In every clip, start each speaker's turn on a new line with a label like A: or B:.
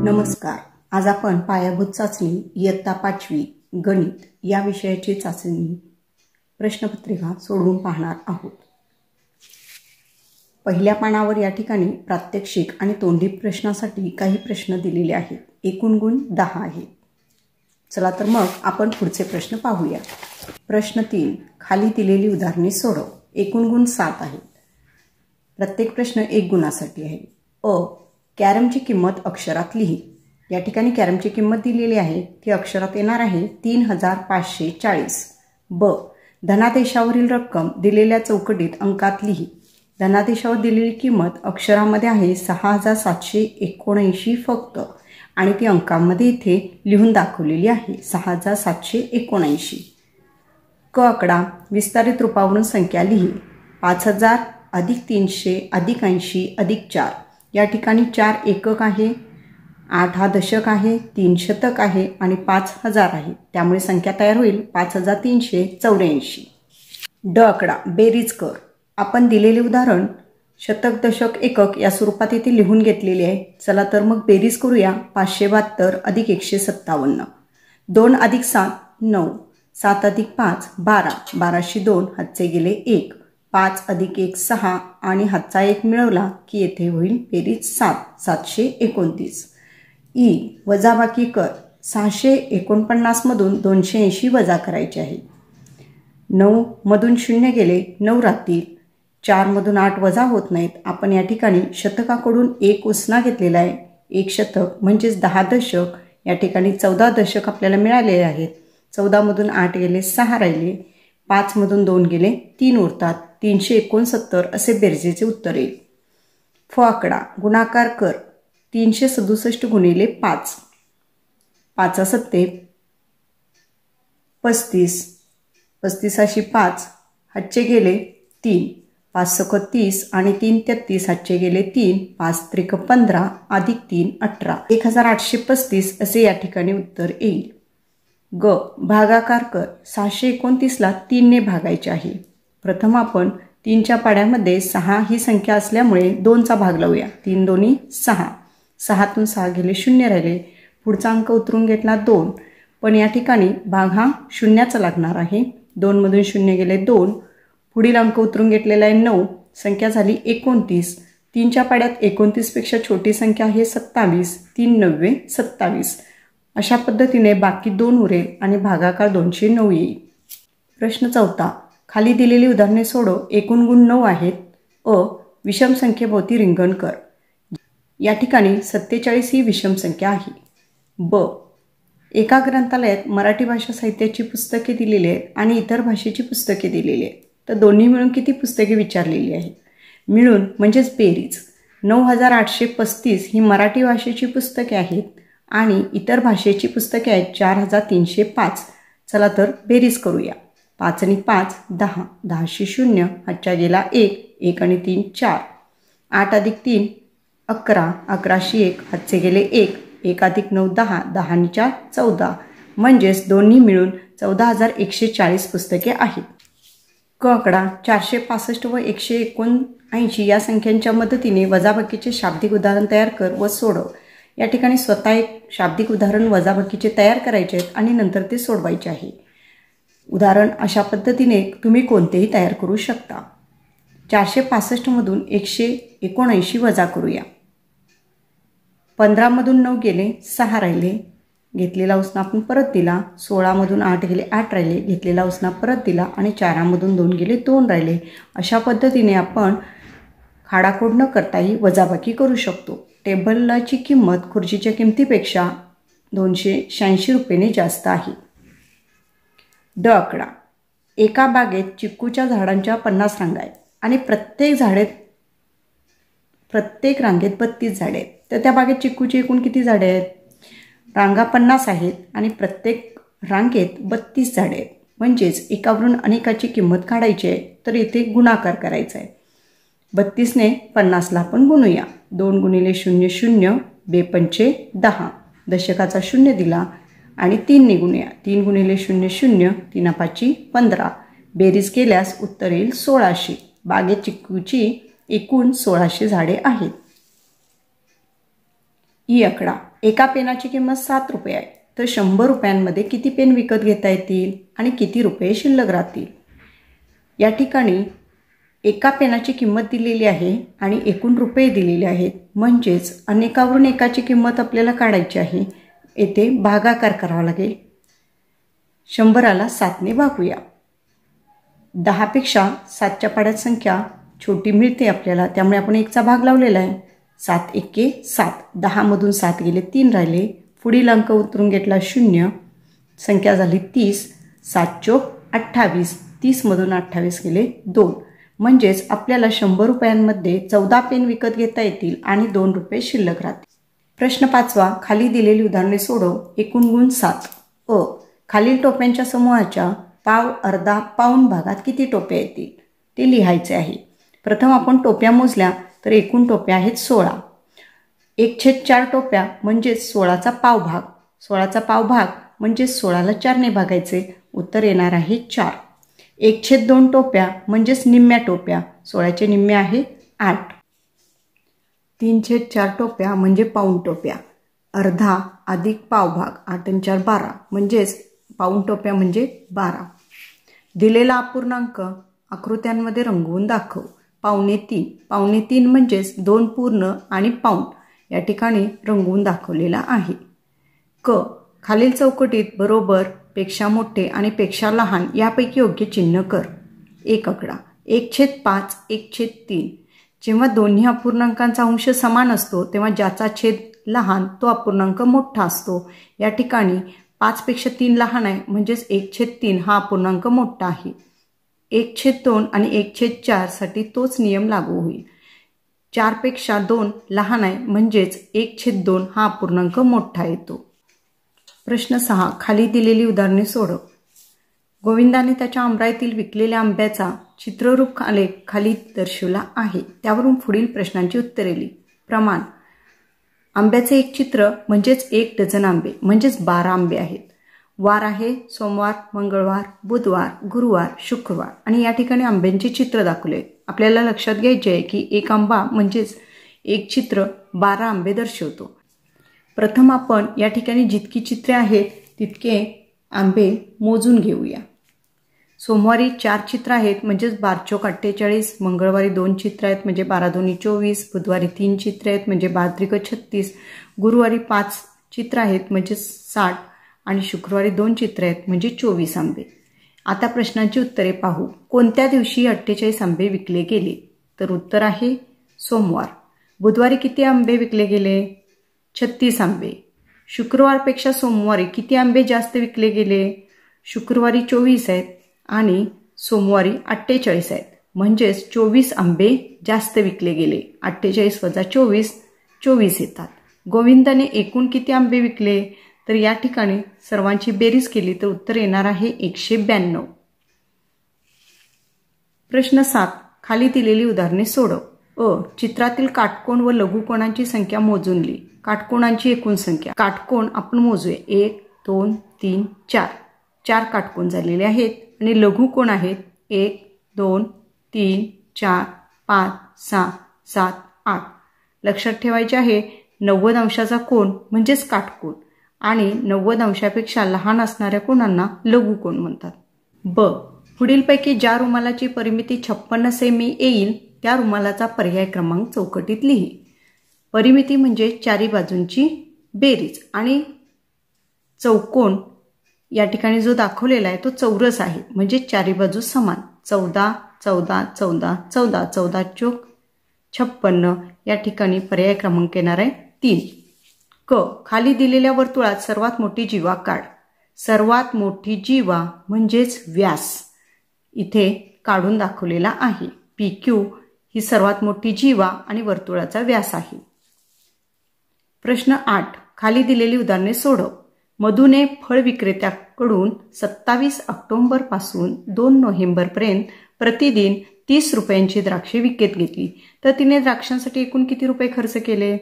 A: नमस्कार. आज आपण पायाभूत चाचणी इयत्ता 5वी गणित या विषयाची चाचणी प्रश्नपत्रिका सोडवून पाहणार आहोत. पहिल्या पानावर या ठिकाणी प्रात्यक्षिक आणि तोंडी प्रश्नासाठी काही प्रश्न दिलेले आहेत. एकूण गुण 10 आहेत. चला तर मग आपण पुढचे प्रश्न पाहूया. प्रश्न 3. खाली दिलेली उदाहरणे सोडव. एकूण गुण 7 आहेत. प्रत्येक प्रश्न 1 गुणासाठी आहे. कॅरमची किंमत अक्षरात लिही. या ठिकाणी कॅरमची किंमत दिलेली आहे, ती अक्षरात येणार आहे 3540. धनादेशावरील रक्कम दिलेल्या चौकटीत अंकात लिही. धनादेशावर दिलेली किंमत अक्षरामध्ये आहे 6779 फक्त, आणि ती अंकामध्ये इथे लिहून दाखवलेली आहे 6779. आकडा विस्तारित रूपावरून संख्या लिही. 5000 अधिक 300 अधिक 80 अधिक 4. या ठिकाणी 4 एकक आहे, 8 हा दशक आहे, 3 शतक आहे आणि 5000 आहे. त्यामुळे संख्या तयार होईल 5384. आकडा बेरीज कर. आपण दिलेले उदाहरण शतक दशक एकक या स्वरूपात इथे लिहून घेतलेले आहे. चला तर मग बेरीज करूया. 572 अधिक 157. 2 अधिक 7 9. 7 अधिक 5 12. 1202 हातचे गेले 1. 5 अधिक 1 6 आणि हातचा 1 मिळवला की येथे होईल बेरीज 729. वजाबाकी कर. 649 मधून 280 वजा करायचे आहे. 9 मधून 0 गेले 9 राहतील. 4 मधून 8 वजा होत नाहीत. आपण या ठिकाणी शतकाकडून 1 उसना घेतलेला आहे. 1 शतक म्हणजेच 10 दशक. या ठिकाणी 14 दशक आपल्याला मिळालेले आहेत. 14 मधून 8 गेले 6 राहिले. 5 मधून 2 गेले 3 उरतात. 369 असे बेरजेचे उत्तर येईल. आकडा गुणाकार कर. 367 गुणिले 5. 5 सत्ते 35. 35 5 हातचे गेले 3. 5 सक 30 आणि 3 33 हातचे गेले 3. 5 त्रिक 15 अधिक 3 18. 1835 असे या ठिकाणी उत्तर येईल. भागाकार कर. 629ला 3 ने भागायचे आहे. प्रथम आपण 3च्या पाड्यामध्ये 6 ही संख्या असल्यामुळे 2चा भाग लावूया. 3 दोन्ही 6. 6तून 6 गेले 0 राहिले. पुढचा अंक उतरून घेतला 2. पण या ठिकाणी भाग हा शून्याचा लागणार आहे. 2 मधून 0 गेले 2. पुढील अंक उतरून घेतलेला आहे 9. संख्या झाली 29. 3च्या पाड्यात 29 पेक्षा छोटी संख्या आहे 27. 3 9 27. अशा पद्धतीने बाकी 2 उरेल आणि भागाकार 209 येईल. प्रश्न 4. खाली दिलेली उदाहरणे सोडव. एकूण गुण 9 आहेत. विषम संख्येभोवती रिंगण कर. या ठिकाणी 47 ही विषम संख्या आहे. एका ग्रंथालयात मराठी भाषा साहित्याची पुस्तके दिलेली आहेत आणि इतर भाषेची पुस्तके दिलेली आहेत. तर दोन्ही मिळून किती पुस्तके विचारलेली आहेत. मिळून म्हणजेच बेरीज 9835 ही मराठी भाषेची पुस्तके आहेत आणि इतर भाषेची पुस्तके आहेत 4305. चला तर बेरीज करूया. 5 आणि 5 10. 10शी 0 हातच्या गेला 1. 1 आणि 3 4. 8 अधिक 3 11. 11शी 1 हातचे गेले 1. 1 अधिक 9 10. 10 आणि 4 14. म्हणजेच दोन्ही मिळून 14140 पुस्तके आहेत. आकडा 465 व 179 या संख्यांच्या मदतीने वजाबाकीचे शाब्दिक उदाहरण तयार कर व सोडव. या ठिकाणी स्वतः एक शाब्दिक उदाहरण वजाबाकीचे तयार करायचे आहेत आणि नंतर ते सोडवायचे आहे. उदाहरण अशा पद्धतीने तुम्ही कोणतेही तयार करू शकता. 465 मधून 179 वजा करूया. 15 मधून 9 गेले 6 राहिले. घेतलेला उसना आपण परत दिला. 16 मधून 8 गेले 8 राहिले. घेतलेला उसना परत दिला आणि 4 मधून 2 गेले 2 राहिले. अशा पद्धतीने आपण खाडाखोड न करताही वजाबाकी करू शकतो. टेबलाची किंमत खुर्चीच्या किमतीपेक्षा 286 रुपये जास्त आहे. आकडा एका बागेत चिक्कूच्या झाडांच्या 50 रांगा आहेत आणि प्रत्येक रांगेत 32 झाडे आहेत. तर त्या बागेत चिक्कूची एकूण किती झाडे आहेत. रांगा 50 आहेत आणि प्रत्येक रांगेत 32 झाडे आहेत. म्हणजेच एकावरून अनेकाची किंमत काढायची आहे. तर इथे गुणाकार करायचा आहे. 32ने 50ला आपण गुणूया. 2 गुणिले 0 0. 2 पंचे 10. दशकाचा 0 दिला आणि 3 ने गुणूया. 3 गुणिले 0 0. 3 5 15. बेरीज केल्यास उत्तर येईल 1600. बागेत चिक्कूची एकूण 1600 झाडे आहेत. ई आकडा. एका पेनाची किंमत 7 रुपये आहे, तर 100 रुपयांमध्ये किती पेन विकत घेता येतील आणि किती रुपये शिल्लक राहतील. या ठिकाणी एका पेनाची किंमत दिलेली आहे आणि एकूण रुपये दिलेले आहेत, म्हणजेच अनेकावरून एकाची किंमत आपल्याला काढायची आहे. येथे भागाकार करावा लागेल. 100ला 7ने भागूया. 10पेक्षा 7च्या पाड्यात संख्या छोटी मिळते आपल्याला, त्यामुळे आपण 1चा भाग लावलेला आहे. 7 एके 7. 10मधून 7 गेले, 3 राहिले. पुढील अंक उतरून घेतला 0. संख्या झाली 30. 7 चोक 28. 30मधून 28 गेले 2. म्हणजेच आपल्याला 100 रुपयांमध्ये 14 पेन विकत घेता येतील आणि 2 रुपये शिल्लक राहतील. प्रश्न 5. खाली दिलेली उदाहरणे सोडव. एकूण गुण 7. अ. खालील टोप्यांच्या समूहाच्या पाव, अर्धा, पाऊण भागात किती टोप्या येतील ते लिहायचे आहे. प्रथम आपण टोप्या मोजल्या तर एकूण टोप्या आहेत 16. 1/4 टोप्या म्हणजेच 16चा पावभाग. 16चा पावभाग म्हणजेच 16ला 4ने भागायचे. उत्तर येणार आहे 4. 1/2 टोप्या म्हणजेच निम्म्या टोप्या. 16चे निम्मे आहे 8. 3/4 टोप्या म्हणजे पाऊण टोप्या. अर्धा अधिक पावभाग 8 आणि 4 12 म्हणजेच पाऊण टोप्या म्हणजे 12. दिलेला अपूर्णांक आकृत्यांमध्ये रंगवून दाखव. 2.25. 2.25 म्हणजेच 2 पूर्ण आणि पाऊण या ठिकाणी रंगवून दाखवलेला आहे. क. खालील चौकटीत बरोबर, पेक्षा मोठे आणि पेक्षा लहान यापैकी योग्य चिन्ह कर. एक आकडा. 1/5 1/3. जेव्हा दोन्ही अपूर्णांकांचा अंश समान असतो तेव्हा ज्याचा छेद लहान तो अपूर्णांक मोठा असतो. या ठिकाणी 5पेक्षा 3 लहान आहे, म्हणजेच 1/3 हा अपूर्णांक मोठा आहे. 1/2 आणि 1/4 साठी तोच नियम लागू होईल. 4पेक्षा 2 लहान आहे, म्हणजेच 1/2 हा अपूर्णांक मोठा येतो. प्रश्न 6. खाली दिलेली उदाहरणे सोडव. गोविंदाने त्याच्या आमराईतील विकलेल्या आंब्याचा चित्ररूप आलेख खाली दर्शवला आहे. त्यावरून पुढील प्रश्नांची उत्तरे लिही. प्रमाण. आंब्याचे एक चित्र म्हणजेच 1 डझन आंबे म्हणजेच 12 आंबे आहेत. वार आहे सोमवार, मंगळवार, बुधवार, गुरुवार, शुक्रवार आणि या ठिकाणी आंब्यांचे चित्र दाखवले. आपल्याला लक्षात घ्यायचे आहे की एक आंबा म्हणजेच एक चित्र 12 आंबे दर्शवतो. प्रथम आपण या ठिकाणी जितकी चित्रे आहेत तितके आंबे मोजून घेऊया. सोमवारी 4 चित्र आहेत म्हणजेच 12 चोक 48. मंगळवारी 2 चित्र आहेत म्हणजे 12 दोन्ही 24. बुधवारी 3 चित्र आहेत म्हणजे 12 त्रिक 36. गुरुवारी 5 चित्र आहेत म्हणजे 60 आणि शुक्रवारी 2 चित्र आहेत म्हणजे 24 आंबे. आता प्रश्नांची उत्तरे पाहू. कोणत्या दिवशी 48 आंबे विकले गेले? तर उत्तर आहे सोमवार. बुधवारी किती आंबे विकले गेले? 36 आंबे. शुक्रवारपेक्षा सोमवारी किती आंबे जास्त विकले गेले? शुक्रवारी 24 आहेत आणि सोमवारी 48 आहेत, म्हणजेच 24 आंबे जास्त विकले गेले. 48 वजा 24 24 येतात. गोविंदाने एकूण किती आंबे विकले? तर या ठिकाणी सर्वांची बेरीज केली तर उत्तर येणार आहे 192. प्रश्न 7. खाली दिलेली उदाहरणे सोडव. अ. चित्रातील काटकोन व लघुकोणांची संख्या मोजून लिही. काटकोणांची एकूण संख्या. काटकोन आपण मोजूया. 1 2 3 4. 4 काटकोन झालेले आहेत आणि लघुकोण आहेत 1 2 3 4 5 6 7 8. लक्षात ठेवायचे आहे 90 अंशाचा कोन म्हणजेच काटकोन आणि 90 अंशापेक्षा लहान असणाऱ्या कोणांना लघुकोन म्हणतात. ब. पुढीलपैकी ज्या रुमालाची परिमिती 56 सेमी येईल त्या रुमालाचा पर्याय क्रमांक चौकटीत लिही. परिमिती म्हणजे चारी बाजूंची बेरीज आणि चौकोन या ठिकाणी जो दाखवलेला आहे तो चौरस आहे म्हणजे चारी बाजू समान. 14 14 14 14 14 चोक 56 या ठिकाणी पर्याय क्रमांक येणार आहे 3. क. खाली दिलेल्या वर्तुळात सर्वात मोठी जीवा काढ. सर्वात मोठी जीवा म्हणजेच व्यास इथे काढून दाखवलेला आहे. PQ ही सर्वात मोठी जीवा आणि वर्तुळाचा व्यास आहे. प्रश्न 8. खाली दिलेली उदाहरणे सोडव. मधुने फळ विक्रेत्याकडून 27 ऑक्टोबर पासून 2 नोव्हेंबरपर्यंत प्रतिदिन 30 रुपयांची द्राक्षे विकत घेतली, तर तिने द्राक्षांसाठी एकूण किती रुपये खर्च केले?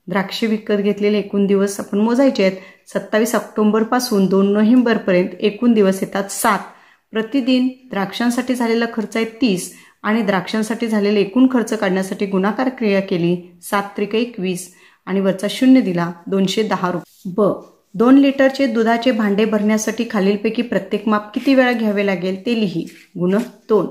A: द्राक्षे विकत घेतलेले एकूण दिवस आपण मोजायचे आहेत. 27 ऑक्टोबर पासून 2 नोव्हेंबरपर्यंत एकूण दिवस येतात 7. प्रतिदिन द्राक्षांसाठी झालेला खर्च आहे 30 आणि द्राक्षांसाठी झालेले एकूण खर्च काढण्यासाठी गुणाकार क्रिया केली. 7 त्रिक 21 आणि वरचा 0 दिला 210 रुपये. ब 2 लिटरचे दुधाचे भांडे भरण्यासाठी खालीलपैकी प्रत्येक माप किती वेळा घ्यावे लागेल ते लिही. गुण 2.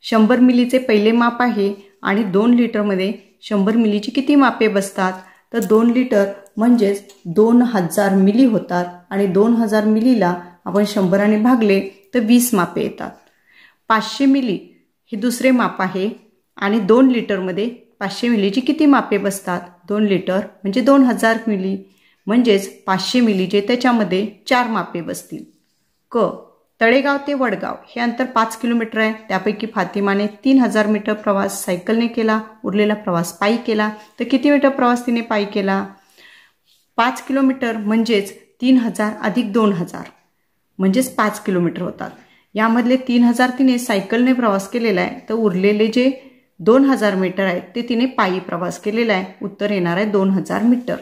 A: 100 मिलीचे पहिले माप आहे आणि 2 लिटरमध्ये 100 मिलीची किती मापे बसतात? तर 2 लिटर म्हणजेच 2000 मिली होतात आणि 2000 मिलीला आपण 100 भागले तर 20 मापे येतात. 500 मिली हे दुसरे माप आहे आणि 2 लिटरमध्ये 500 मिलीची किती मापे बसतात? 2 लिटर म्हणजे 2000 मिली म्हणजेच 500 मिलीचे त्याच्यामध्ये 4 मापे बसतील. क तळेगाव ते वडगाव हे अंतर 5 किलोमीटर आहे. त्यापैकी फातिमाने 3000 मीटर प्रवास सायकलने केला, उरलेला प्रवास पायी केला. तर किती मीटर प्रवास तिने पायी केला? 5 किलोमीटर म्हणजेच 3000 अधिक 2000 म्हणजेच 5 किलोमीटर होतात. यामधले 3000 तिने सायकलने प्रवास केलेला आहे, तर उरलेले जे 2000 मीटर आहेत ते तिने पायी प्रवास केलेला आहे. उत्तर येणार आहे 2000 मीटर.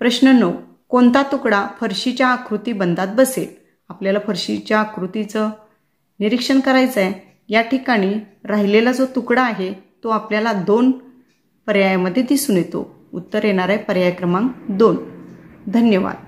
A: प्रश्न 9. कोणता तुकडा फरशीच्या आकृती बंधात बसेल? आपल्याला फरशीच्या आकृतीचं निरीक्षण करायचं आहे. या ठिकाणी राहिलेला जो तुकडा आहे तो आपल्याला 2 पर्यायामध्ये दिसून येतो. उत्तर येणार आहे पर्याय क्रमांक 2. धन्यवाद.